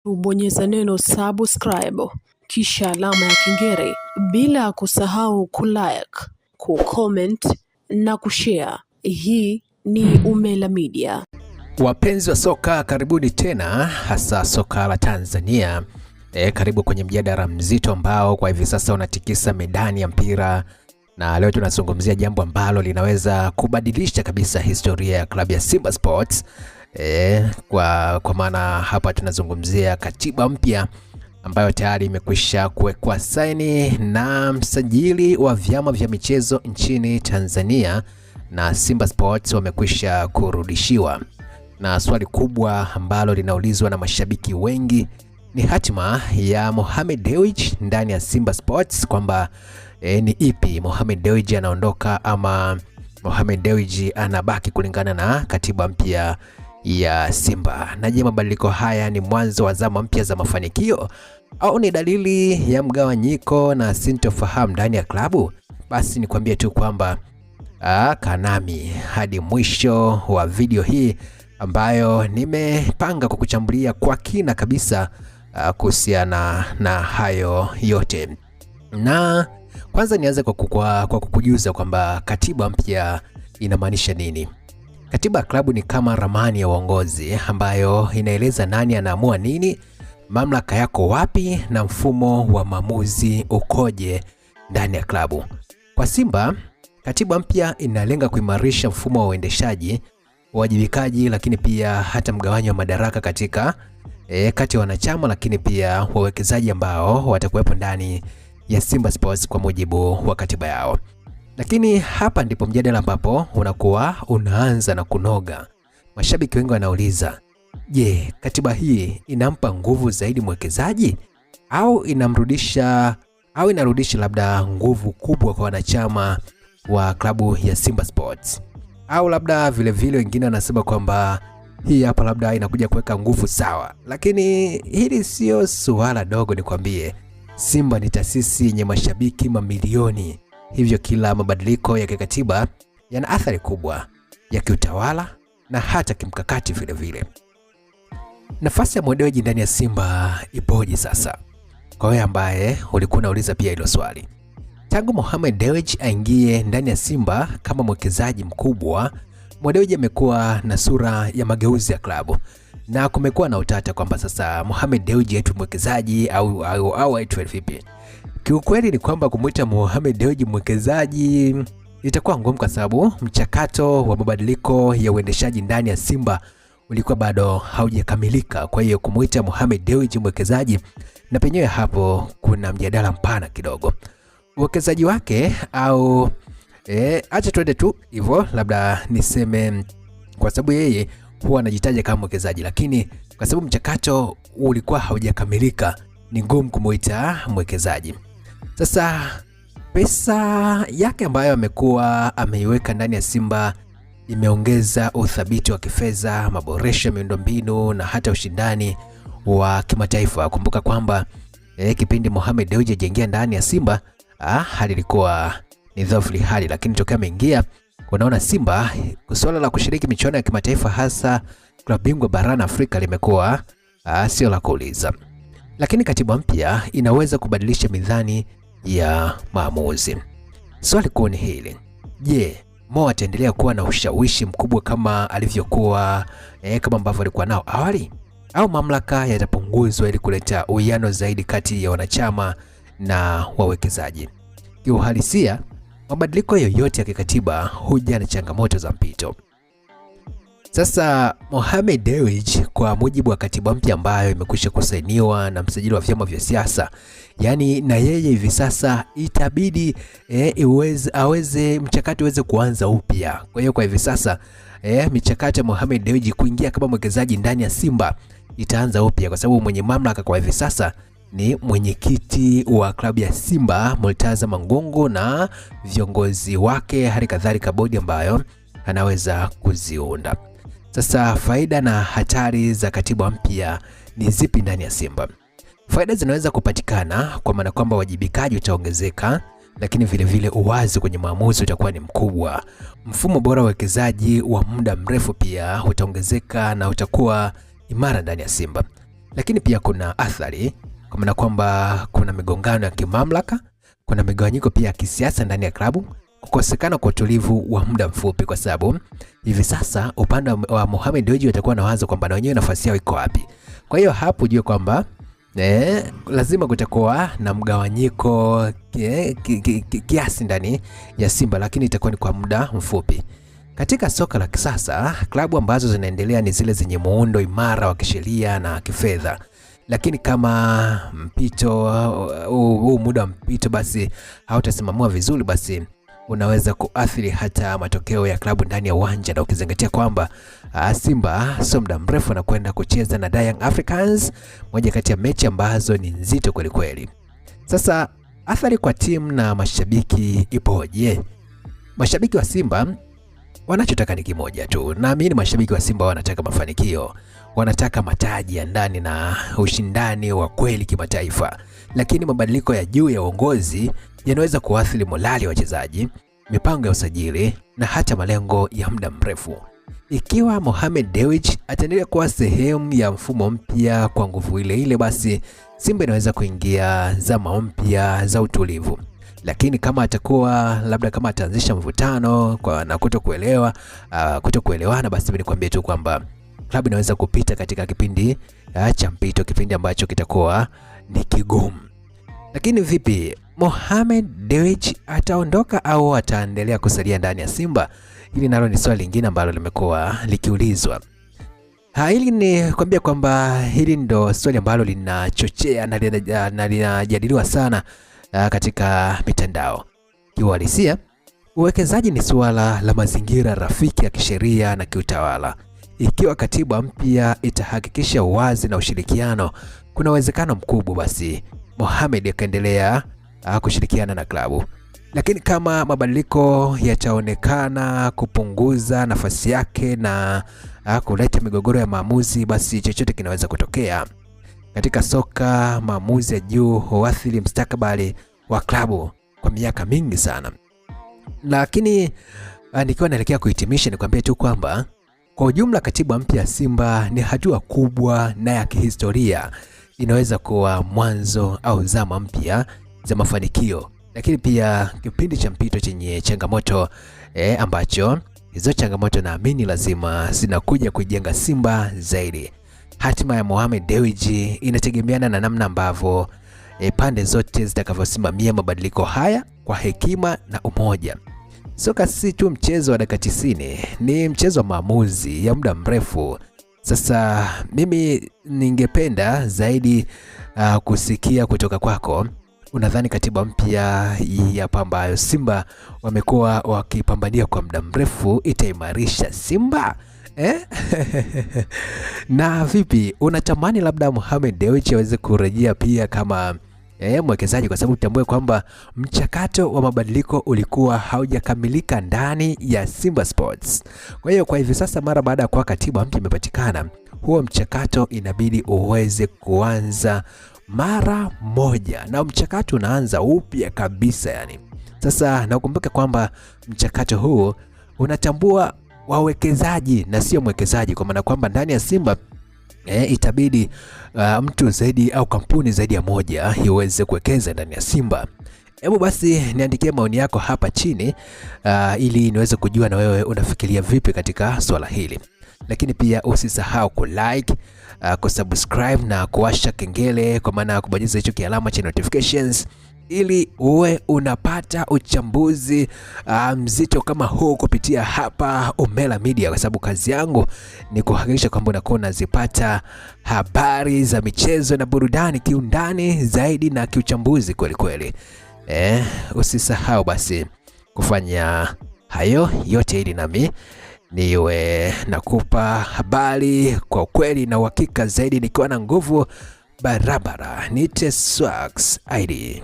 Ubonyeza neno subscribe kisha alama ya kengele, bila kusahau kulike, kucomment na kushare. Hii ni Umela Media. Wapenzi wa soka, karibuni tena, hasa soka la Tanzania. Karibu kwenye mjadala mzito ambao kwa hivi sasa unatikisa medani ya mpira, na leo tunazungumzia jambo ambalo linaweza kubadilisha kabisa historia ya klabu ya Simba Sports. Kwa maana hapa tunazungumzia katiba mpya ambayo tayari imekwisha kuwekwa saini na msajili wa vyama vya michezo nchini Tanzania, na Simba Sports wamekwisha kurudishiwa. Na swali kubwa ambalo linaulizwa na mashabiki wengi ni hatima ya Mohamed Dewji ndani ya Simba Sports, kwamba ni ipi? Mohamed Dewji anaondoka ama Mohamed Dewji anabaki kulingana na katiba mpya ya Simba? Na je, mabadiliko haya ni mwanzo wa zama mpya za mafanikio au ni dalili ya mgawanyiko na sintofahamu ndani ya klabu? Basi nikwambie tu kwamba kanami hadi mwisho wa video hii ambayo nimepanga kukuchambulia kwa kina kabisa kuhusiana na hayo yote. Na kwanza nianze kwa kukujuza kwamba katiba mpya inamaanisha nini. Katiba ya klabu ni kama ramani ya uongozi ambayo inaeleza nani anaamua nini, mamlaka yako wapi, na mfumo wa maamuzi ukoje ndani ya klabu. Kwa Simba, katiba mpya inalenga kuimarisha mfumo wa uendeshaji, uwajibikaji, lakini pia hata mgawanyo wa madaraka kati ya wanachama, lakini pia wawekezaji ambao watakuwepo ndani ya Simba Sports kwa mujibu wa katiba yao. Lakini hapa ndipo mjadala ambapo unaanza na kunoga. Mashabiki wengi wanauliza, je, katiba hii inampa nguvu zaidi mwekezaji au inarudisha labda nguvu kubwa kwa wanachama wa klabu ya Simba Sports? Au labda vile wengine wanasema kwamba hii hapa labda inakuja kuweka nguvu sawa. Lakini hili sio suala dogo, nikwambie. Simba ni taasisi yenye mashabiki mamilioni. Hivyo kila mabadiliko ya kikatiba yana athari kubwa ya kiutawala na hata kimkakati vile. Nafasi ya Dewji ndani ya Simba ipoje sasa? Kwa wewe ambaye ulikuwa unauliza pia hilo swali. Tangu Mohamed Dewji aingie ndani ya Simba kama mwekezaji mkubwa, Dewji amekuwa na sura ya mageuzi ya klabu. Na kumekuwa na utata kwamba sasa Mohamed Dewji aitwe mwekezaji au aitwe vipi? Kiukweli ni kwamba kumuita Mohamed Dewji mwekezaji itakuwa ngumu, kwa sababu mchakato wa mabadiliko ya uendeshaji ndani ya Simba ulikuwa bado haujakamilika. Kwa hiyo kumuita Mohamed Dewji mwekezaji, na penyewe hapo kuna mjadala mpana kidogo. Uwekezaji wake au acha tuende tu hivyo, labda niseme kwa sababu yeye huwa anajitaja kama mwekezaji, lakini kwa sababu mchakato ulikuwa haujakamilika ni ngumu kumuita mwekezaji. Sasa pesa yake ambayo amekuwa ameiweka ndani ya Simba imeongeza uthabiti wa kifedha, maboresho ya miundombinu na hata ushindani wa kimataifa. Kumbuka kwamba kipindi Mohamed Dewji ajaingia ndani ya Simba hali ilikuwa ni dhaifu hali, lakini tokea ameingia unaona Simba swala la kushiriki michuano ya kimataifa, hasa klabu bingwa barani Afrika, limekuwa sio la kuuliza. Lakini katiba mpya inaweza kubadilisha mizani ya maamuzi. Swali kuu ni hili: je, Mo ataendelea kuwa na ushawishi mkubwa kama alivyokuwa kama ambavyo alikuwa nao awali, au mamlaka yatapunguzwa ili kuleta uwiano zaidi kati ya wanachama na wawekezaji? Kiuhalisia, mabadiliko yoyote ya kikatiba huja na changamoto za mpito. Sasa Mohamed Dewji, kwa mujibu wa katiba mpya ambayo imekwisha kusainiwa na msajili wa vyama vya siasa, yani na yeye hivi sasa itabidi mchakato uweze kuanza upya. Kwa hiyo kwa hivi sasa michakato ya Mohamed Dewji kuingia kama mwekezaji ndani ya Simba itaanza upya, kwa sababu mwenye mamlaka kwa hivi sasa ni mwenyekiti wa klabu ya Simba Murtaza Mangungu na viongozi wake, hali kadhalika bodi ambayo anaweza kuziunda. Sasa faida na hatari za katiba mpya ni zipi ndani ya Simba? Faida zinaweza kupatikana kwa maana kwamba wajibikaji utaongezeka, lakini vile uwazi kwenye maamuzi utakuwa ni mkubwa. Mfumo bora wa uwekezaji wa muda mrefu pia utaongezeka na utakuwa imara ndani ya Simba. lakini pia kuna athari kwa maana kwamba kuna migongano ya kimamlaka, kuna migawanyiko pia ya kisiasa ndani ya klabu, kukosekana kwa utulivu wa muda mfupi, kwa sababu hivi sasa upande wa Mohamed Dewji watakuwa na wazo kwamba na wenyewe nafasi yao iko wapi. Kwa hiyo hapo ujue kwamba lazima kutakuwa na mgawanyiko kiasi ndani ya Simba, lakini itakuwa ni kwa muda mfupi. Katika soka la kisasa, klabu ambazo zinaendelea ni zile zenye muundo imara wa kisheria na kifedha. Lakini kama mpito huu muda wa mpito basi hautasimamiwa vizuri, basi unaweza kuathiri hata matokeo ya klabu ndani ya uwanja, na ukizingatia kwamba Simba sio muda mrefu anakwenda kucheza na Young Africans, moja kati ya mechi ambazo ni nzito kweli kweli. Sasa athari kwa timu na mashabiki ipoje? Mashabiki wa Simba wanachotaka ni kimoja tu. Naamini mashabiki wa Simba wanataka mafanikio, wanataka mataji ya ndani na ushindani wa kweli kimataifa. Lakini mabadiliko ya juu ya uongozi yanaweza kuathiri morali ya wachezaji, mipango ya usajili na hata malengo ya muda mrefu. Ikiwa Mohamed Dewji ataendelea kuwa sehemu ya mfumo mpya kwa nguvu ile ile, basi Simba inaweza kuingia zama mpya za utulivu. Lakini kama atakuwa labda kama ataanzisha mvutano na kutokuelewana, basi mimi nikwambie tu kwamba klabu inaweza kupita katika kipindi cha mpito, kipindi ambacho kitakuwa ni kigumu. Lakini vipi, Mohamed Dewji ataondoka au ataendelea kusalia ndani ya Simba? Hili nalo ni swali lingine ambalo limekuwa likiulizwa. Hili ni kwambia kwamba hili ndo swali ambalo linachochea na linajadiliwa sana katika mitandao. Kiuhalisia, uwekezaji ni suala la mazingira rafiki ya kisheria na kiutawala. Ikiwa katiba mpya itahakikisha uwazi na ushirikiano, kuna uwezekano mkubwa basi Mohamed akaendelea kushirikiana na klabu. Lakini kama mabadiliko yataonekana kupunguza nafasi yake na kuleta migogoro ya maamuzi, basi chochote kinaweza kutokea. Katika soka, maamuzi ya juu huathiri mustakabali wa klabu kwa miaka mingi sana. Lakini nikiwa naelekea kuhitimisha, nikwambie tu kwamba kwa ujumla katiba mpya ya Simba ni hatua kubwa na ya kihistoria. Inaweza kuwa mwanzo au zama mpya za mafanikio, lakini pia kipindi cha mpito chenye changamoto ambacho hizo changamoto naamini lazima zinakuja kujenga Simba zaidi. Hatima ya Mohamed Dewji inategemeana na namna ambavyo pande zote zitakavyosimamia mabadiliko haya kwa hekima na umoja. Soka si tu mchezo wa dakika 90, ni mchezo wa maamuzi ya muda mrefu. Sasa mimi ningependa zaidi kusikia kutoka kwako. Unadhani katiba mpya ya ambayo Simba wamekuwa wakipambania kwa muda mrefu itaimarisha Simba? Na vipi, unatamani labda Mohamed Dewji aweze kurejea pia kama mwekezaji, kwa sababu utambue kwamba mchakato wa mabadiliko ulikuwa haujakamilika ndani ya Simba Sports. Kwa hiyo kwa hivi sasa, mara baada ya kwa katiba mpya imepatikana, huo mchakato inabidi uweze kuanza mara moja, na mchakato unaanza upya kabisa yani. Sasa na ukumbuke kwamba mchakato huu unatambua wawekezaji na sio mwekezaji, kwa maana kwamba ndani ya Simba itabidi mtu zaidi au kampuni zaidi ya moja iweze kuwekeza ndani ya Simba. Hebu basi niandikie maoni yako hapa chini ili niweze kujua na wewe unafikiria vipi katika swala hili. Lakini pia usisahau kulike, kusubscribe na kuwasha kengele, kwa maana kubonyeza hicho kialama cha notifications ili uwe unapata uchambuzi mzito kama huu kupitia hapa Umela Media, kwa sababu kazi yangu ni kuhakikisha kwamba unakuwa unazipata habari za michezo na burudani kiundani zaidi na kiuchambuzi kweli kweli. Usisahau basi kufanya hayo yote ili nami niwe nakupa habari kwa ukweli na uhakika zaidi, nikiwa na nguvu barabara. Nite Swax ID.